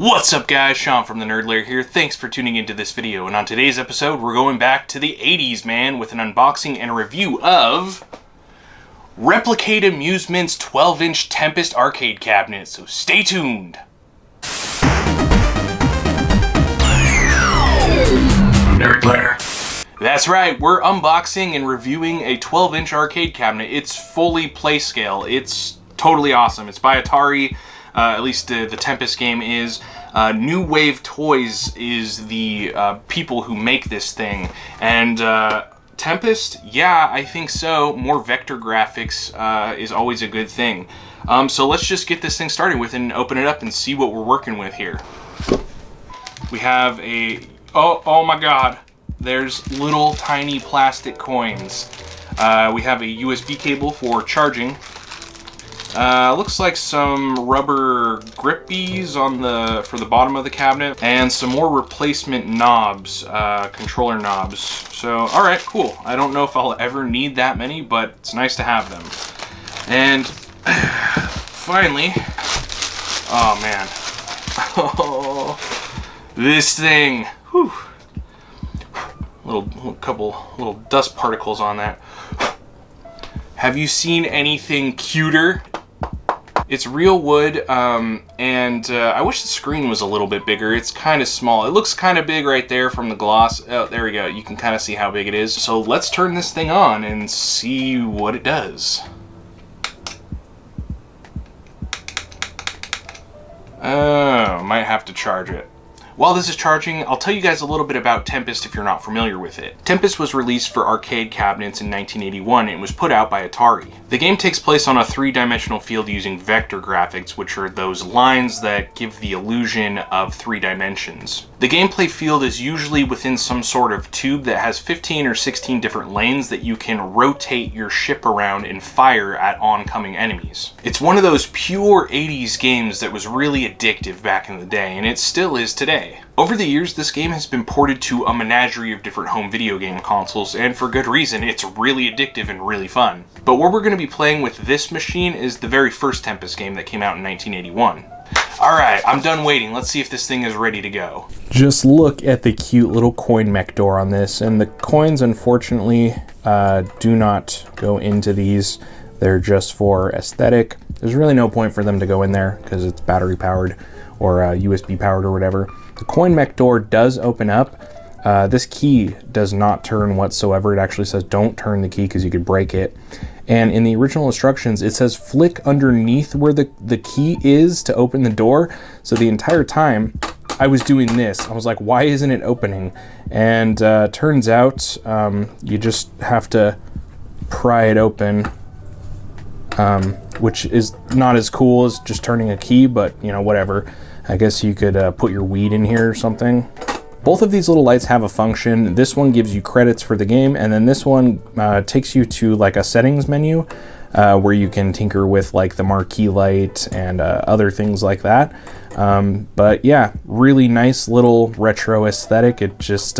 What's up guys, Sean from the Nerd Lair here. Thanks for tuning into this video, and on today's episode we're going back to the 80s, man, with an unboxing and a review of Replicade Amusement's 12-inch Tempest arcade cabinet, so stay tuned! Nerd Lair. That's right, we're unboxing and reviewing a 12-inch arcade cabinet. It's fully play scale. It's totally awesome. It's by Atari. At least the Tempest game is. New Wave Toys is the people who make this thing. And Tempest, yeah, I think so. More vector graphics is always a good thing. So let's just get this thing started with and open it up and see what we're working with here. We have a... Oh my god. There's little tiny plastic coins. We have a USB cable for charging. Looks like some rubber grippies on for the bottom of the cabinet, and some more replacement knobs, controller knobs. So, alright, cool. I don't know if I'll ever need that many, but it's nice to have them. And finally, oh man, oh, this thing, whew. Couple little dust particles on that. Have you seen anything cuter? It's real wood, and I wish the screen was a little bit bigger. It's kind of small. It looks kind of big right there from the gloss. Oh, there we go. You can kind of see how big it is. So let's turn this thing on and see what it does. Oh, might have to charge it. While this is charging, I'll tell you guys a little bit about Tempest if you're not familiar with it. Tempest was released for arcade cabinets in 1981 and was put out by Atari. The game takes place on a three-dimensional field using vector graphics, which are those lines that give the illusion of 3 dimensions. The gameplay field is usually within some sort of tube that has 15 or 16 different lanes that you can rotate your ship around and fire at oncoming enemies. It's one of those pure 80s games that was really addictive back in the day, and it still is today. Over the years, this game has been ported to a menagerie of different home video game consoles, and for good reason. It's really addictive and really fun. But what we're going to be playing with this machine is the very first Tempest game that came out in 1981. Alright, I'm done waiting. Let's see if this thing is ready to go. Just look at the cute little coin mech door on this, and the coins unfortunately do not go into these. They're just for aesthetic. There's really no point for them to go in there because it's battery powered or USB powered or whatever. The coin mech door does open up. This key does not turn whatsoever. It actually says don't turn the key because you could break it. And in the original instructions, it says flick underneath where the key is to open the door. So the entire time I was doing this, I was like, why isn't it opening? And turns out you just have to pry it open, which is not as cool as just turning a key, but you know, whatever. I guess you could put your weed in here or something. Both of these little lights have a function. This one gives you credits for the game, and then this one takes you to like a settings menu where you can tinker with like the marquee light and other things like that. But yeah, really nice little retro aesthetic. It just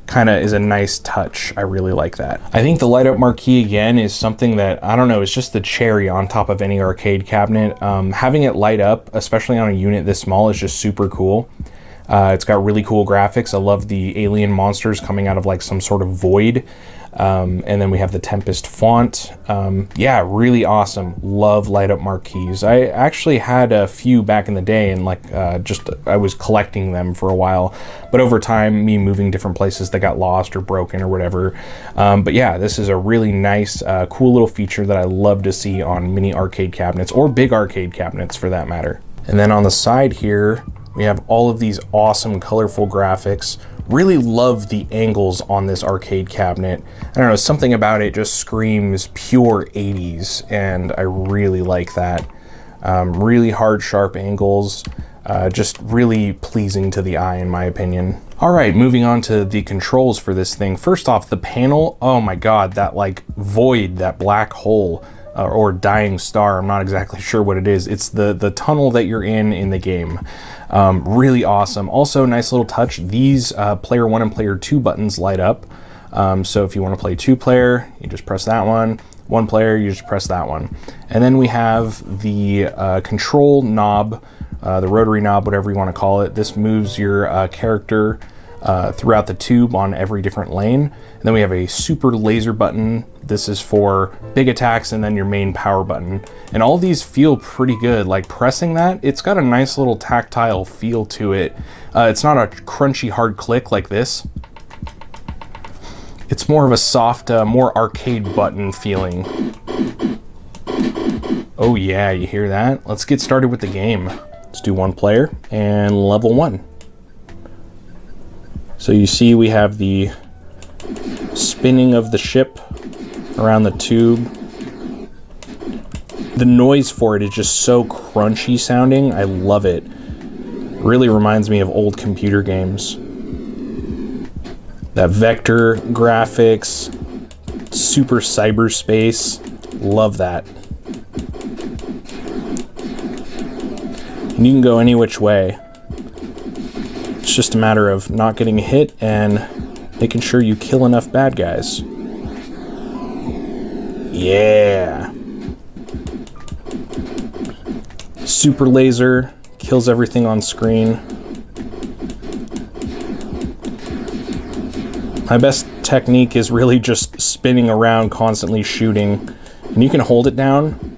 kind of is a nice touch. I really like that. I think the light up marquee again is something that, I don't know, it's just the cherry on top of any arcade cabinet. Having it light up, especially on a unit this small, is just super cool. It's got really cool graphics. I love the alien monsters coming out of like some sort of void. And then we have the Tempest font. Yeah, really awesome. Love light up marquees. I actually had a few back in the day, and like I was collecting them for a while. But over time, me moving different places, they got lost or broken or whatever. But yeah, this is a really nice, cool little feature that I love to see on mini arcade cabinets, or big arcade cabinets for that matter. And then on the side here, we have all of these awesome colorful graphics. Really love the angles on this arcade cabinet. I don't know, something about it just screams pure 80s, and I really like that. Really hard, sharp angles, just really pleasing to the eye in my opinion. Alright, moving on to the controls for this thing. First off, the panel, oh my god, that like void, that black hole, or dying star, I'm not exactly sure what it is. It's the tunnel that you're in the game. Really awesome. Also, nice little touch, these player 1 and player 2 buttons light up. So if you want to play 2-player, you just press that one. 1 player, you just press that one. And then we have the control knob the rotary knob, whatever you want to call it. This moves your character throughout the tube on every different lane. And then we have a super laser button. This is for big attacks, and then your main power button. And all these feel pretty good. Like pressing that, it's got a nice little tactile feel to it. It's not a crunchy hard click like this. It's more of a soft, more arcade button feeling. Oh yeah, you hear that? Let's get started with the game. Let's do 1 player and level 1. So you see we have the spinning of the ship around the tube. The noise for it is just so crunchy sounding. I love it. Really reminds me of old computer games. That vector graphics, super cyberspace, love that. And you can go any which way. It's just a matter of not getting hit and making sure you kill enough bad guys. Yeah. Super laser, kills everything on screen. My best technique is really just spinning around, constantly shooting. And you can hold it down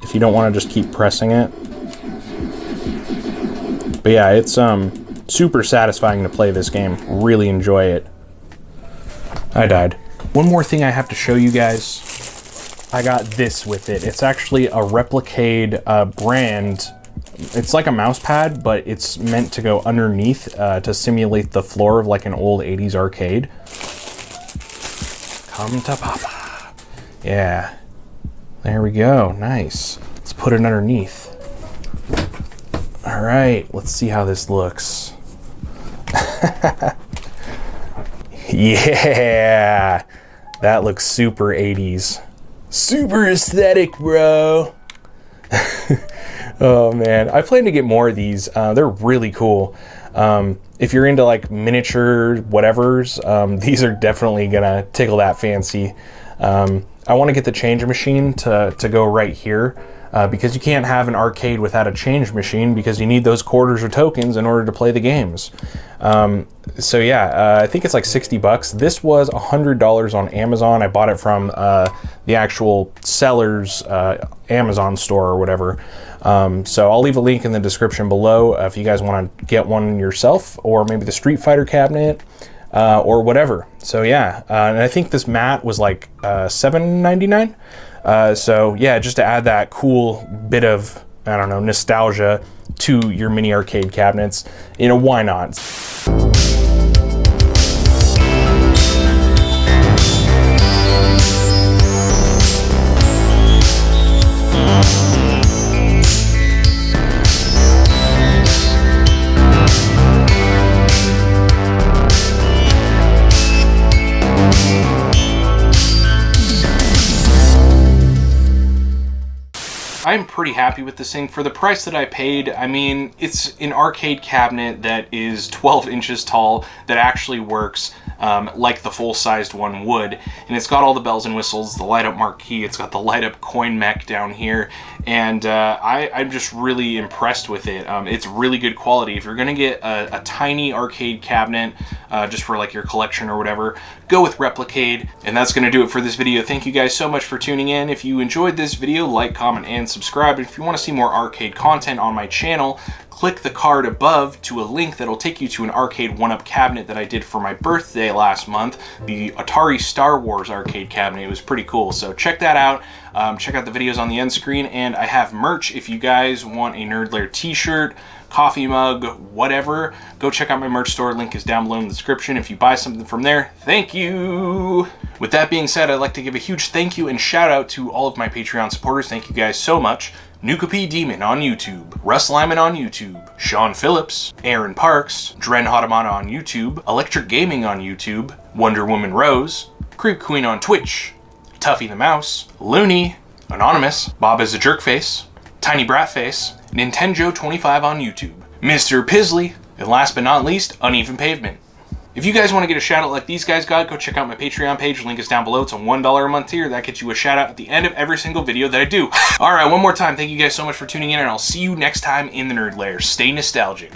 if you don't want to just keep pressing it. But yeah, it's super satisfying to play this game. Really enjoy it. I died. One more thing I have to show you guys. I got this with it. It's actually a Replicade brand. It's like a mouse pad, but it's meant to go underneath to simulate the floor of like an old 80s arcade. Come to Papa. Yeah. There we go. Nice. Let's put it underneath. All right. Let's see how this looks. Yeah. That looks super 80s. Super aesthetic, bro. Oh man, I plan to get more of these. They're really cool. If you're into like miniature whatevers, these are definitely gonna tickle that fancy. I want to get the change machine to go right here, because you can't have an arcade without a change machine, because you need those quarters or tokens in order to play the games. So yeah, I think it's like 60 bucks. This was $100 on Amazon. I bought it from the actual seller's Amazon store or whatever. So I'll leave a link in the description below if you guys want to get one yourself, or maybe the Street Fighter cabinet, or whatever. So yeah, and I think this mat was like $7.99. So yeah, just to add that cool bit of, I don't know, nostalgia to your mini arcade cabinets, you know, why not? I'm pretty happy with this thing for the price that I paid. I mean, it's an arcade cabinet that is 12 inches tall that actually works like the full-sized one would, and it's got all the bells and whistles, the light-up marquee, it's got the light-up coin mech down here, and I'm just really impressed with it. It's really good quality. If you're gonna get a tiny arcade cabinet just for like your collection or whatever, go with Replicade. And that's gonna do it for this video. Thank you guys so much for tuning in. If you enjoyed this video, like, comment, and subscribe. If you want to see more arcade content on my channel, click the card above to a link that'll take you to an arcade 1-up cabinet that I did for my birthday last month, the Atari Star Wars arcade cabinet. It was pretty cool, so check that out. Check out the videos on the end screen, and I have merch. If you guys want a Nerd Lair t-shirt, coffee mug, whatever, go check out my merch store. Link is down below in the description. If you buy something from there, thank you. With that being said, I'd like to give a huge thank you and shout out to all of my Patreon supporters. Thank you guys so much. Nuka Demon on YouTube, Russ Lyman on YouTube, Sean Phillips, Aaron Parks, Dren Hodamana on YouTube, Electric Gaming on YouTube, Wonder Woman Rose, Creep Queen on Twitch, Tuffy the Mouse, Looney, Anonymous, Bob is a Jerkface, Tiny Bratface, Nintendo25 on YouTube, Mr. Pisley, and last but not least, Uneven Pavement. If you guys want to get a shout out like these guys got, go check out my Patreon page. Link is down below. It's a $1 a month tier. That gets you a shout out at the end of every single video that I do. All right, one more time. Thank you guys so much for tuning in, and I'll see you next time in the Nerd Lair. Stay nostalgic.